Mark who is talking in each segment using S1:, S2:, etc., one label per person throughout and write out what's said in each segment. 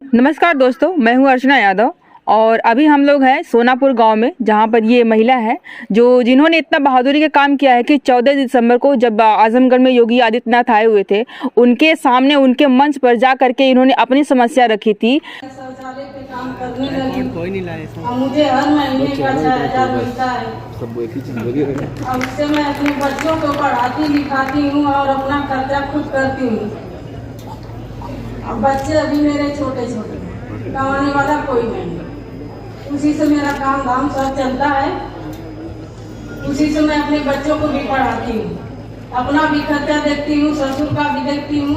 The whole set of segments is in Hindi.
S1: नमस्कार दोस्तों, मैं हूं अर्चना यादव और अभी हम लोग हैं सोनापुर गांव में, जहां पर ये महिला है जिन्होंने इतना बहादुरी का काम किया है कि 14 दिसंबर को जब आजमगढ़ में योगी आदित्यनाथ आए हुए थे, उनके सामने उनके मंच पर जा करके इन्होंने अपनी समस्या रखी थी।
S2: शौचालय पे काम करने लगी, कोई नहीं लाए, मुझे हर महीने का 6,000 मिलता है। अब उससे मैं अपने बच्चों को पढ़ाती लिखाती हूँ और अपना खर्चा खुद करती हूँ। अब बच्चे अभी मेरे छोटे छोटे, कमाने वाला कोई नहीं, उसी से मेरा काम धाम सब चलता है। उसी से मैं अपने बच्चों को भी पढ़ाती हूँ, अपना भी खर्चा देखती हूँ, ससुर का भी देखती हूँ।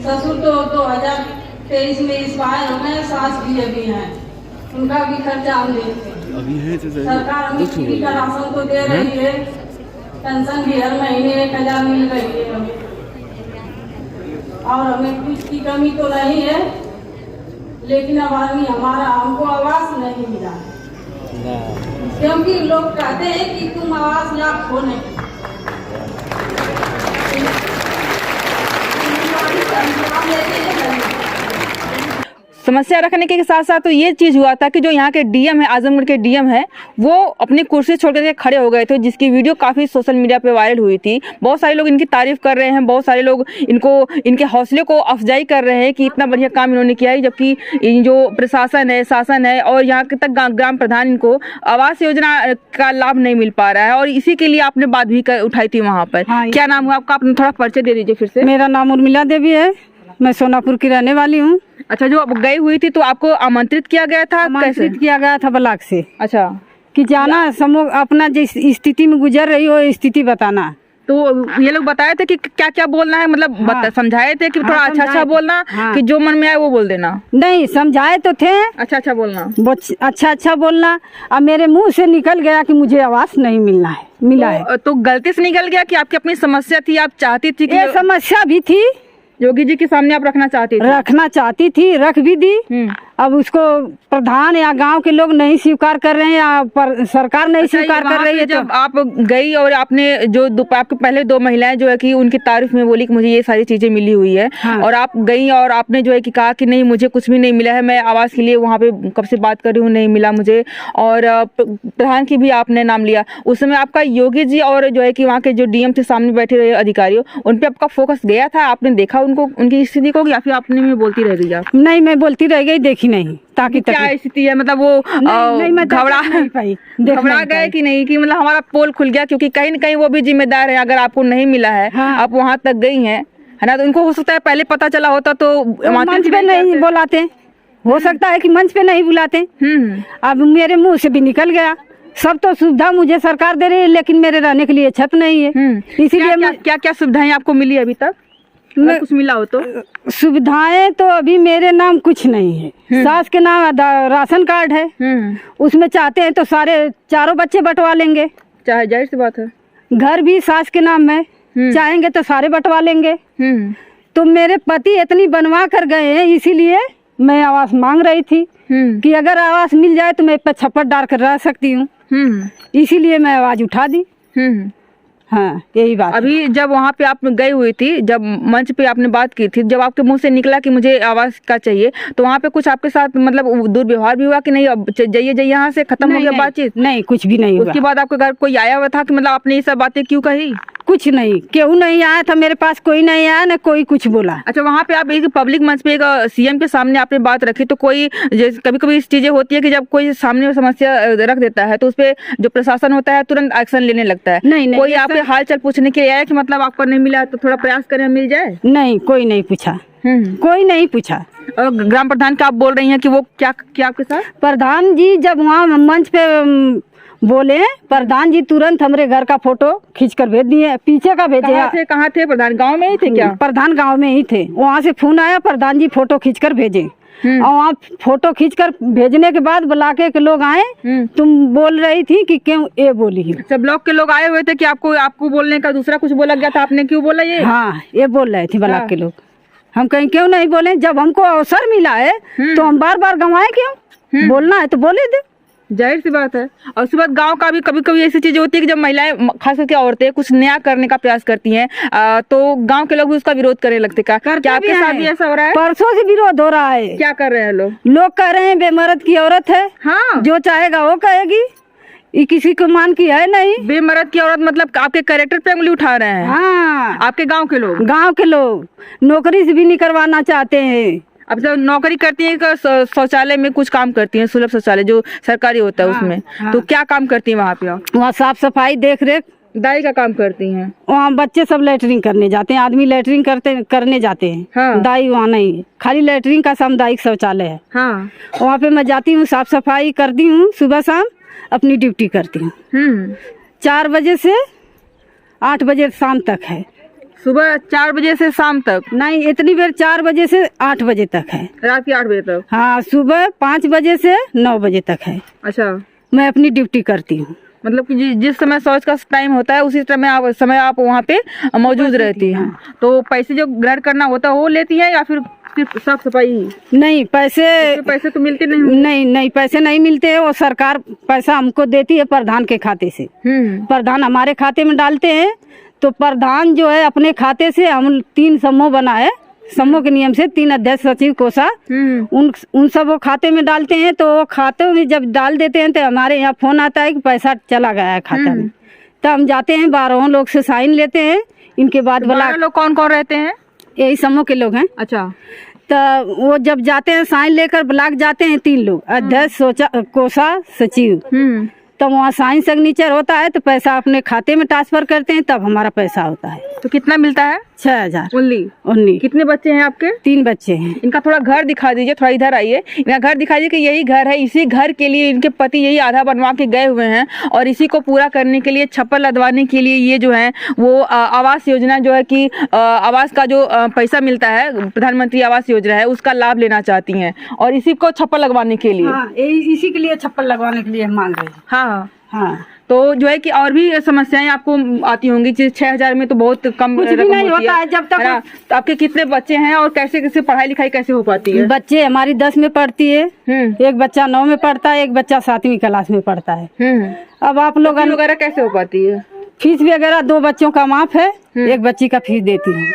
S2: ससुर तो 2023 में एक्सपायर हो गए, सास भी अभी हैं, उनका भी खर्चा हम देखते हैं। सरकार हमें फ्री का राशन तो दे रही है, पेंशन भी हर महीने 1,000 मिल रही है हमें, और हमें कुछ की कमी तो नहीं है, लेकिन अब आदमी हमको आवास नहीं मिला, क्योंकि लोग कहते हैं कि तुम आवास लाभ हो नहीं।
S1: समस्या रखने के साथ साथ तो ये चीज़ हुआ था कि जो यहाँ के डीएम है, आजमगढ़ के डीएम है, वो अपनी कुर्सी छोड़ करके खड़े हो गए थे, जिसकी वीडियो काफ़ी सोशल मीडिया पे वायरल हुई थी। बहुत सारे लोग इनकी तारीफ कर रहे हैं, बहुत सारे लोग इनके हौसले को अफजाई कर रहे हैं कि इतना बढ़िया काम इन्होंने किया है, जबकि जो प्रशासन है, शासन है और यहाँ तक ग्राम प्रधान इनको आवास योजना का लाभ नहीं मिल पा रहा है, और इसी के लिए आपने बात भी उठाई थी वहाँ पर।
S3: हाँ,
S1: क्या नाम हुआ आपका? आपने थोड़ा परिचय दे दीजिए फिर से।
S3: मेरा नाम उर्मिला देवी है, मैं सोनापुर की रहने वाली हूँ।
S1: अच्छा, जो अब गई हुई थी तो आपको आमंत्रित किया गया था?
S3: आमंत्रित किया गया था ब्लॉक से।
S1: अच्छा,
S3: कि जाना समूह अपना जिस स्थिति में गुजर रही हो स्थिति बताना।
S1: तो ये लोग बताए थे कि क्या क्या बोलना है, मतलब
S3: हाँ।
S1: समझाए थे कि थोड़ा
S3: हाँ,
S1: अच्छा बोलना,
S3: हाँ।
S1: कि जो मन में आए वो बोल देना?
S3: नहीं, समझाए तो थे,
S1: अच्छा बोलना,
S3: अच्छा बोलना। अब मेरे मुंह से निकल गया कि मुझे आवास नहीं मिला है।
S1: तो गलती से निकल गया कि आपकी अपनी समस्या थी, आप चाहती थी कि
S3: ये समस्या भी थी,
S1: योगी जी के सामने आप रखना चाहती
S3: थी, रख भी दी। अब उसको प्रधान या गांव के लोग नहीं स्वीकार कर रहे हैं या सरकार नहीं स्वीकार कर रही है।
S1: जब आप गई और आपने आपके पहले 2 महिलाएं जो है कि उनकी तारीफ में बोली कि मुझे ये सारी चीजें मिली हुई है,
S3: हाँ।
S1: और आप गई और आपने जो है कि कहा कि नहीं, मुझे कुछ भी नहीं मिला है, मैं आवास के लिए वहाँ पे कब से बात कर रही हूँ, नहीं मिला मुझे, और प्रधान की भी आपने नाम लिया। उस समय आपका योगी जी और जो है कि वहाँ के जो डीएम थे, सामने बैठे रहे अधिकारियों, उन पर आपका फोकस गया था? आपने देखा उनको, उनकी स्थिति को, या फिर आपने में बोलती रह गई? आप
S3: नहीं, मैं बोलती रह गई, देखी नहीं। ताकि
S1: क्या स्थिति है, मतलब वो घबरा गए कि नहीं, कि मतलब हमारा पोल खुल गया? क्योंकि कहीं न कहीं वो भी जिम्मेदार है, अगर आपको नहीं मिला है,
S3: हाँ।
S1: आप वहाँ तक गई हैं, है ना, तो उनको हो सकता है पहले पता चला होता तो
S3: मंच पे नहीं बुलाते, हो सकता है कि मंच पे नहीं बुलाते। अब मेरे मुंह से भी निकल गया। सब तो सुविधा मुझे सरकार दे रही है, लेकिन मेरे रहने के लिए छत नहीं है। इसीलिए
S1: क्या सुविधाएं आपको मिली अभी तक? कुछ मिला हो तो?
S3: सुविधाएं तो अभी मेरे नाम कुछ नहीं है, सास के नाम राशन कार्ड है, उसमें चाहते हैं तो चारों बच्चे बंटवा लेंगे,
S1: चाहे जाहिर सी बात है।
S3: घर भी सास के नाम में, चाहेंगे तो सारे बंटवा लेंगे। तो मेरे पति इतनी बनवा कर गए हैं, इसीलिए मैं आवास मांग रही थी कि अगर आवास मिल जाए तो मैं पे छप्पर डाल कर रह सकती हूँ, इसीलिए मैं आवाज उठा दी। हाँ, यही बात।
S1: अभी जब वहाँ पे आप गई हुई थी, जब मंच पे आपने बात की थी, जब आपके मुंह से निकला कि मुझे आवास का चाहिए, तो वहाँ पे कुछ आपके साथ मतलब दुर्व्यवहार भी हुआ कि नहीं, अब जाइए यहाँ से, खत्म हो गया बातचीत?
S3: नहीं, कुछ भी नहीं हुआ।
S1: उसके बाद आपके घर कोई आया हुआ था कि मतलब आपने ये सब बातें क्यों कही?
S3: कुछ नहीं, क्यों नहीं आया था मेरे पास, कोई नहीं आया, ना कोई कुछ बोला।
S1: अच्छा, वहाँ पे आप एक पब्लिक मंच पे एक सीएम के सामने आपने बात रखी, तो कोई कभी कभी इस चीजें होती है कि जब कोई सामने समस्या रख देता है तो उस पे जो प्रशासन होता है तुरंत एक्शन लेने लगता है।
S3: नहीं,
S1: कोई आपके हाल चाल पूछने के लिए आया कि मतलब आपको नहीं मिला तो थोड़ा प्रयास करें मिल जाए?
S3: नहीं, कोई नहीं पूछा, कोई नहीं पूछा।
S1: और ग्राम प्रधान का आप बोल रही हैं कि वो क्या आपके साथ?
S3: प्रधान जी जब वहाँ मंच पे बोले, प्रधान जी तुरंत हमारे घर का फोटो खींच कर भेज दिए, पीछे का भेजे।
S1: कहाँ थे प्रधान? गांव में ही थे क्या?
S3: प्रधान गांव में ही थे, वहाँ से फोन आया, प्रधान जी फोटो खींच कर भेजे, और वहाँ फोटो खींच कर भेजने के बाद ब्लॉक के लोग आए, तुम बोल रही थी कि क्यों ये बोली है।
S1: अच्छा, ब्लॉक के लोग आए हुए थे कि आपको बोलने का दूसरा कुछ बोला गया था, आपने क्यों बोला ये?
S3: हाँ, ये बोल रहे थे ब्लॉक के लोग। हम कहीं क्यों नहीं बोले, जब हमको अवसर मिला है तो हम बार बार गंवाए क्यों? बोलना है तो बोले दे।
S1: जाहिर सी बात है। और उसके बाद गाँव का भी कभी कभी ऐसी चीजें होती है कि जब महिलाएं खास करके औरतें कुछ नया करने का प्रयास करती हैं तो गांव के लोग भी उसका विरोध करने लगते। क्या आपके साथ भी ऐसा हो रहा है?
S3: परसों से विरोध हो रहा है।
S1: क्या कर रहे हैं लोग?
S3: लोग कह रहे हैं बेमर्द की औरत है।
S1: हाँ,
S3: जो चाहेगा वो कहेगी, ये किसी को मान की है नहीं।
S1: बेमर्द की औरत मतलब आपके कैरेक्टर पे उंगली उठा रहे हैं।
S3: हाँ,
S1: आपके गांव के लोग?
S3: गांव के लोग नौकरी से भी नहीं करवाना चाहते हैं।
S1: अब जब नौकरी करती है शौचालय में कुछ काम करती है, सुलभ शौचालय जो सरकारी होता है उसमें, तो क्या काम करती है वहाँ पे?
S3: वहाँ साफ सफाई देख रेख
S1: दाई का काम करती हैं।
S3: वहाँ बच्चे सब लेटरिन करने जाते हैं, आदमी लेटरिन करने जाते हैं।
S1: हाँ।
S3: दाई वहाँ नहीं है, खाली लेटरिन का सामुदायिक शौचालय है।
S1: हाँ।
S3: वहाँ पे मैं जाती हूँ, साफ सफाई करती हूँ, सुबह शाम अपनी ड्यूटी करती हूँ। 4 बजे से 8 बजे शाम तक है।
S1: सुबह 4 बजे से शाम तक?
S3: नहीं, इतनी देर 4 बजे से 8 बजे तक है।
S1: रात के 8 बजे तक?
S3: हाँ, सुबह 5 बजे से 9 बजे तक है।
S1: अच्छा,
S3: मैं अपनी ड्यूटी करती हूँ। मतलब
S1: कि जिस समय शौच का टाइम होता है उसी समय आप वहाँ पे मौजूद रहती हैं। तो पैसे जो ग्रहण करना होता है वो लेती हैं या फिर सिर्फ साफ सफाई ही?
S3: नहीं, पैसे
S1: तो मिलते नहीं?
S3: नहीं, पैसे नहीं मिलते हैं। वो सरकार पैसा हमको देती है प्रधान के खाते से। प्रधान हमारे खाते में डालते हैं, तो प्रधान जो है अपने खाते से, हम 3 समूह बना है, समूह के नियम से 3 अध्यक्ष सचिव कोषा, उन सब वो खाते में डालते हैं। तो वो खाते में जब डाल देते हैं तो हमारे यहाँ फोन आता है कि पैसा चला गया है खाता में। तो हम जाते हैं, 12 लोग से साइन लेते हैं। इनके बाद
S1: 12 लोग कौन कौन रहते हैं?
S3: यही समूह के लोग हैं।
S1: अच्छा।
S3: तो वो जब जाते हैं साइन लेकर ब्लॉक जाते हैं 3 लोग, अध्यक्ष कोषा सचिव। तब वहाँ साइन सिग्नेचर होता है तो पैसा अपने खाते में ट्रांसफर करते हैं, तब हमारा पैसा होता है।
S1: तो कितना मिलता है?
S3: 6000
S1: उन्नी। कितने बच्चे हैं आपके?
S3: 3 बच्चे हैं।
S1: इनका थोड़ा घर दिखा दीजिए, थोड़ा इधर आइए। इनका घर दिखा दीजिए कि यही घर है। इसी घर के लिए इनके पति यही आधा बनवा के गए हुए हैं और इसी को पूरा करने के लिए, छप्पर लदवाने के लिए ये जो है वो आवास योजना जो है कि आवास का जो पैसा मिलता है, प्रधानमंत्री आवास योजना है, उसका लाभ लेना चाहती हैं और इसी को छप्पर लगवाने के लिए।
S3: हाँ, इसी के लिए छप्पर लगवाने के लिए मांग रहे हैं।
S1: हाँ
S3: हाँ।
S1: तो जो है कि और भी समस्याएं आपको आती होंगी। 6000 में तो बहुत कम
S3: कुछ भी नहीं होता है जब तक।
S1: तो आपके कितने बच्चे हैं और कैसे पढ़ाई लिखाई कैसे हो पाती है?
S3: बच्चे हमारी 10 में पढ़ती है, एक बच्चा 9 में पढ़ता है, एक बच्चा 7वीं क्लास में पढ़ता है। अब आप लोग
S1: वगैरह कैसे हो पाती है?
S3: फीस वगैरह 2 बच्चों का माफ है, एक बच्ची का फीस देती हूँ।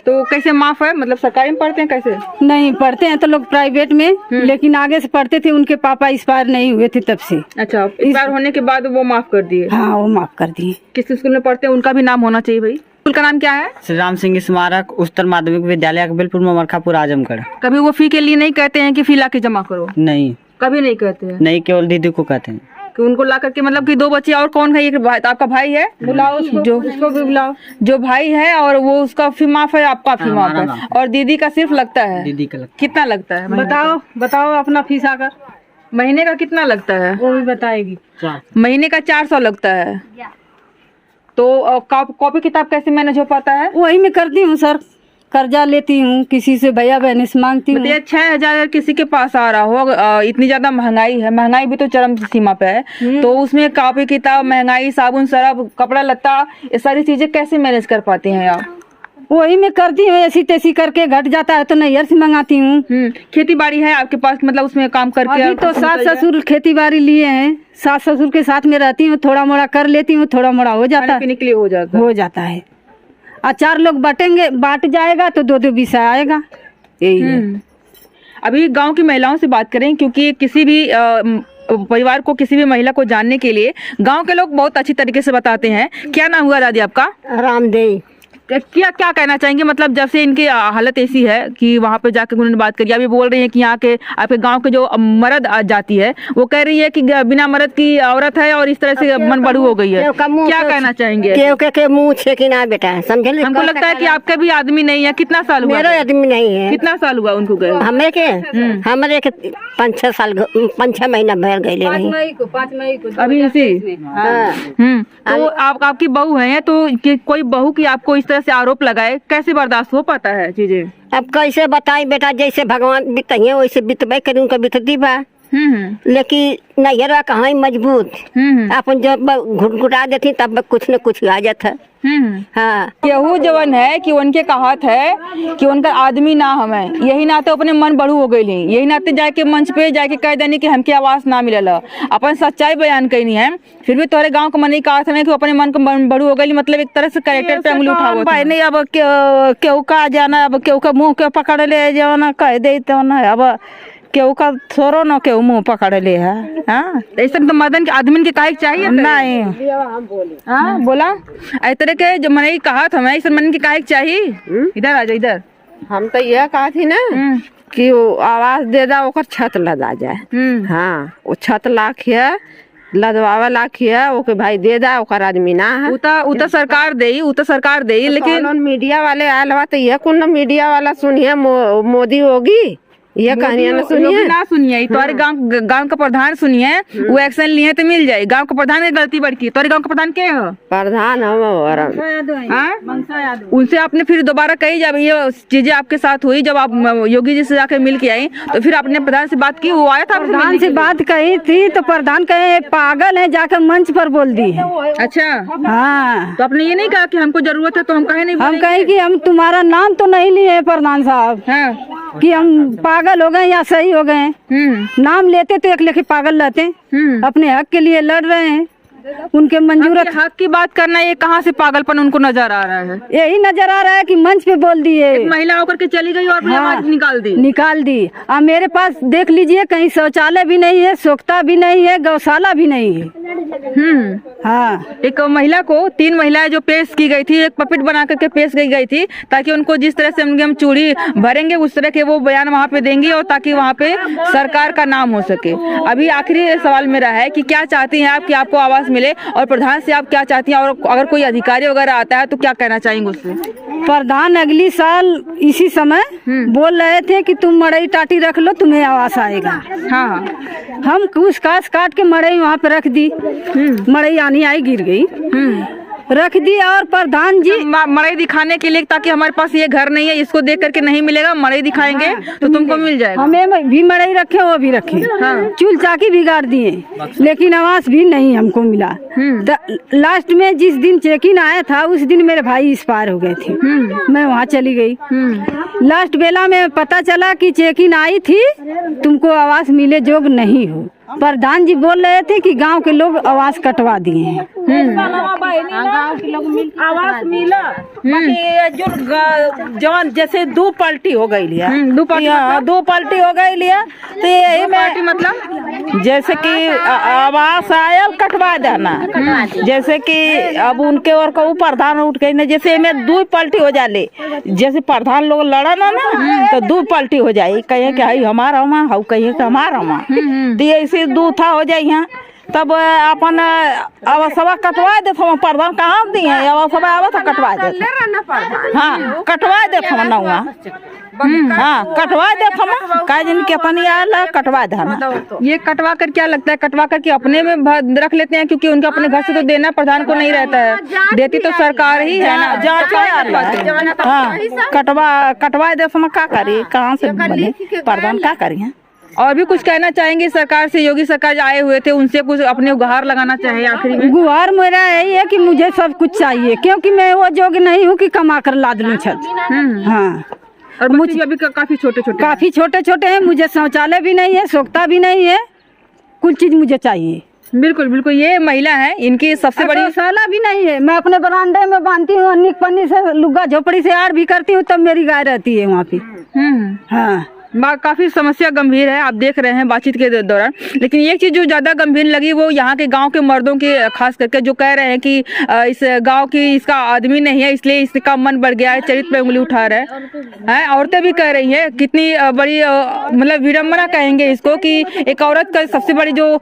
S1: तो कैसे माफ है? मतलब सरकारी में पढ़ते हैं? कैसे
S3: नहीं पढ़ते हैं तो लोग प्राइवेट में, लेकिन आगे से पढ़ते थे, उनके पापा एक्सपायर नहीं हुए थे तब से।
S1: अच्छा, एक्सपायर होने के बाद वो माफ कर दिए?
S3: हाँ, वो माफ कर दिए।
S1: किस स्कूल में पढ़ते हैं उनका भी नाम होना चाहिए भाई। स्कूल का नाम क्या है?
S4: श्री राम सिंह स्मारक उच्चतर माध्यमिक विद्यालय अकबलपुर ममरखापुर आजमगढ़।
S1: कभी वो फी के लिए नहीं कहते हैं कि फी ला के जमा करो?
S4: नहीं,
S1: कभी नहीं कहते हैं?
S4: नहीं, केवल दीदी को कहते हैं
S1: कि उनको ला करके, मतलब कि 2 बच्चे और कौन है? एक आपका भाई है, बुलाओ उसको भी बुलाओ। जो भाई है और वो उसका फी माफ है, आपका फी माफ है, और दीदी का सिर्फ लगता है।
S4: दीदी का
S1: कितना लगता है?
S3: बताओ अपना फीस आकर।
S1: महीने का कितना लगता है?
S3: वो भी बताएगी।
S1: महीने का 400 लगता है। तो कॉपी किताब कैसे मैनेज हो पाता है?
S3: वही मैं करती हूँ सर, कर्जा लेती हूँ, किसी से भैया बहन से मांगती हूँ।
S1: 6000 किसी के पास आ रहा हो, इतनी ज्यादा महंगाई है, महंगाई भी तो चरम सीमा पे है, तो उसमें कॉपी किताब, महंगाई, साबुन सरफ, कपड़ा लत्ता, ये सारी चीजें कैसे मैनेज कर पाते हैं आप?
S3: वही मैं करती हूँ, ऐसी तैसी करके घट जाता है तो नैयर से मंगाती हूँ।
S1: खेती बाड़ी है आपके पास? मतलब उसमें काम करके?
S3: अभी तो सास ससुर खेती बाड़ी लिए हैं, सास ससुर के साथ में रहती हूँ, थोड़ा मोड़ा कर लेती हूँ, थोड़ा मोड़ा हो जाता है,
S1: निकले हो जाता है।
S3: 4 लोग बांट जाएगा तो 2-2 विषय आएगा, यही है।
S1: अभी गांव की महिलाओं से बात करें, क्योंकि किसी भी परिवार को, किसी भी महिला को जानने के लिए गांव के लोग बहुत अच्छी तरीके से बताते हैं। क्या नाम हुआ दादी आपका?
S3: रामदेव।
S1: क्या कहना चाहेंगे? मतलब जब से इनकी हालत ऐसी है कि वहाँ पे जाकर उन्होंने बात करी, अभी बोल रही है कि यहाँ के आपके गांव के जो मर्द जाती है वो कह रही है कि बिना मर्द की औरत है और इस तरह से मन बड़ू हो गई है। क्या कहना चाहेंगे?
S5: के मुँह छेकी ना बेटा, समझे?
S1: हमको लगता है कि आपका भी आदमी नहीं है। कितना साल हुआ?
S5: मेरा आदमी नहीं है।
S1: कितना साल हुआ उनको गए?
S5: हमें के 5-6 साल, 5-6 महीना भर गए।
S3: 5 मई को
S1: अभी इसी। तो आपकी बहू है, तो कोई बहू की आपको इस तरह से आरोप लगाए, कैसे बर्दाश्त हो पाता है चीजें?
S5: अब कैसे बताई बेटा, जैसे भगवान बिताइए वैसे बितबे करूँ, कभी तो दीबा। लेकिन नैहरवा कहाँ ही मजबूत अपन जब घुटघुटा देती तब कुछ न कुछ आ जाता। हाँ,
S1: केहू जवन है कि उनके कहावत है कि उनका आदमी ना हमें, यही नाते अपने मन बढ़ू हो गई, यही नाते जाके मंच पे जाके कह देनी कि हमके आवाज ना मिलल, अपन सच्चाई बयान करनी है। फिर भी तोहरे गांव के मन कहा था कि अपने मन को बढ़ू हो गई, मतलब एक तरह से कैरेक्टर पे उंगली उठाओ
S3: भाई नहीं। अब केहू का जाना, अब केहू का मुंह के पकड़ ले जाना कह दे तो ना, अब केहू का थोड़ो न केहू मुंह पकड़ ले है। हाँ,
S1: ऐसा तो मदन के आदमी के काहे चाहिए
S3: नहीं।
S1: हाँ बोला ऐ तरह के जो मैंने कहा था मैं, इस मन के काहे चाहिए। इधर आ जाओ इधर।
S3: हम तो यह कहा थी ना कि वो आवाज दे दा ओकर छत लदा जाए। हाँ, वो छत लाखिया लदवावा लाखिया ओके भाई दे दा ओकर आदमी ना है।
S1: उता सरकार दे लेकिन
S3: मीडिया वाले आयल हुआ तो यह कौन मीडिया वाला सुनिए मोदी होगी ये कहानियां
S1: ना सुनिए। तुम्हारे गांव का प्रधान सुनिए, वो एक्शन लिए तो मिल जाए। गांव का प्रधान की गलती बढ़की। तुम्हारे गांव का प्रधान क्या है?
S3: प्रधान हम
S1: उनसे आपने फिर दोबारा कही जब ये चीजें आपके साथ हुई, जब आप योगी जी से जाकर मिल के आई तो फिर आपने प्रधान से बात की? वो आया था
S3: प्रधान से बात कही थी तो प्रधान कहे पागल है, जाकर मंच पर बोल दी है।
S1: अच्छा
S3: हाँ,
S1: तो आपने ये नहीं कहा कि हमको जरूरत है तो हम कहे नहीं?
S3: हम कहे कि हम तुम्हारा नाम तो नहीं लिए प्रधान साहब।
S1: हाँ,
S3: कि हम पागल हो गए या सही हो गए। नाम लेते तो एक लेखे पागल रहते। अपने हक के लिए लड़ रहे हैं, उनके मंजूर
S1: हक की बात करना, ये कहाँ से पागलपन उनको नजर आ रहा है?
S3: यही नजर आ रहा है कि मंच पे बोल दिए,
S1: महिला होकर के चली गई और आवाज निकाल दी। अब मेरे पास देख लीजिए, कहीं शौचालय भी नहीं है, सोखता भी नहीं है, गौशाला भी नहीं है। हाँ, एक महिला को 3 महिलाएं जो पेश की गई थी, एक पपिट बना करके पेश की गई थी, ताकि उनको जिस तरह से हम चूड़ी भरेंगे उस तरह के वो बयान वहाँ पे देंगी और ताकि वहाँ पे सरकार का नाम हो सके। अभी आखिरी सवाल मेरा है कि क्या चाहती हैं आप कि आपको आवाज मिले, और प्रधान से आप क्या चाहती हैं, और अगर कोई अधिकारी वगैरह आता है तो क्या कहना चाहेंगे उससे?
S3: प्रधान अगली साल इसी समय बोल रहे थे कि तुम मड़ई टाटी रख लो, तुम्हें आवास आएगा।
S1: हाँ,
S3: हम कुछ काट काट के मड़ई वहाँ पे रख दी, मड़ई आनी आई गिर गई, रख दी। और प्रधान जी
S1: मड़ई दिखाने के लिए, ताकि हमारे पास ये घर नहीं है, इसको देख करके नहीं मिलेगा, मड़ई दिखाएंगे तो तुमको मिल जाएगा।
S3: हमें भी मड़ई रखे, वो भी रखे। हाँ। चूल चाकी बिगाड़ दिए, लेकिन आवास भी नहीं हमको मिला। लास्ट में जिस दिन चेकिंग आया था उस दिन मेरे भाई एक्सपायर हो गए थे। मैं वहाँ चली गई। लास्ट बेला में पता चला कि चेकिंग आई थी, तुमको आवास मिले जोग नहीं हो। प्रधान जी बोल रहे थे कि गांव के लोग आवास कटवा दिए हैं।
S6: गांव के लोग आवास मिला, जो जवान जैसे 2 पलटी हो गई लिया, 2 पलटी हो गई लिया, तो यही में मतलब जैसे कि आवास आया कटवा देना, जैसे कि अब उनके और को प्रधान उठ गई ना, जैसे में 2 पलटी हो जाले, जैसे प्रधान लोग लड़ा ना तो 2 पलटी हो जाये, कहे कि हमारा हमा हाउ कहे कि हमारा हमा, तो ऐसे 2 था हो जाये। यहाँ तब अपन अवसवा कटवा दे, प्रधान कहाँ दिए अवसवा आवा तो कटवा दे। हाँ, कटवा दे नौआ। हाँ, कटवा दे कितनी आला कटवा दे।
S1: ये कटवा कर क्या लगता है, कटवा कर के अपने में रख लेते हैं, क्योंकि उनके अपने घर से तो देना प्रधान को नहीं रहता है, देती तो सरकार ही है ना।
S3: हाँ, कटवा दे का करी, कहाँ से प्रधान क्या करिए।
S1: और भी कुछ कहना चाहेंगे सरकार से? योगी सरकार आए हुए थे, उनसे कुछ अपने गुहार लगाना चाहे आखिरी में?
S3: गुहार मेरा यही है कि मुझे सब कुछ चाहिए, क्योंकि मैं वो जोग नहीं हूँ कि कमा कर लाद लूं छत। हाँ,
S1: और मुझे अभी काफी छोटे छोटे हैं, मुझे शौचालय भी नहीं है, सोखता भी नहीं है, कुछ चीज मुझे चाहिए। बिल्कुल बिल्कुल, ये महिला है, इनकी सबसे बड़ी
S3: गौशाला भी नहीं है। मैं अपने बरामदे में बांधती हूँ, अन्नी पन्नी से लुग्गा झोपड़ी से आड़ भी करती हूँ, तब मेरी गाय रहती है वहाँ पे। हाँ,
S1: काफी समस्या गंभीर है, आप देख रहे हैं बातचीत के दौरान। लेकिन एक चीज जो ज्यादा गंभीर लगी वो यहाँ के गांव के मर्दों के, खास करके जो कह रहे हैं कि इस गांव की इसका आदमी नहीं है, इसलिए इसका मन बढ़ गया है, चरित्र पे उंगली उठा रहा है। औरतें भी कह रही है, कितनी बड़ी मतलब विडम्बना कहेंगे इसको, कि एक औरत का सबसे बड़ी जो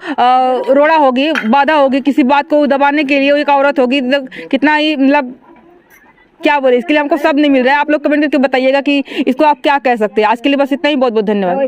S1: रोड़ा होगी, बाधा होगी किसी बात को दबाने के लिए, वो एक औरत होगी। कितना ही मतलब क्या बोले, इसके लिए हमको शब्द नहीं मिल रहा है। आप लोग कमेंट करके बताइएगा कि इसको आप क्या कह सकते हैं। आज के लिए बस इतना ही, बहुत बहुत धन्यवाद।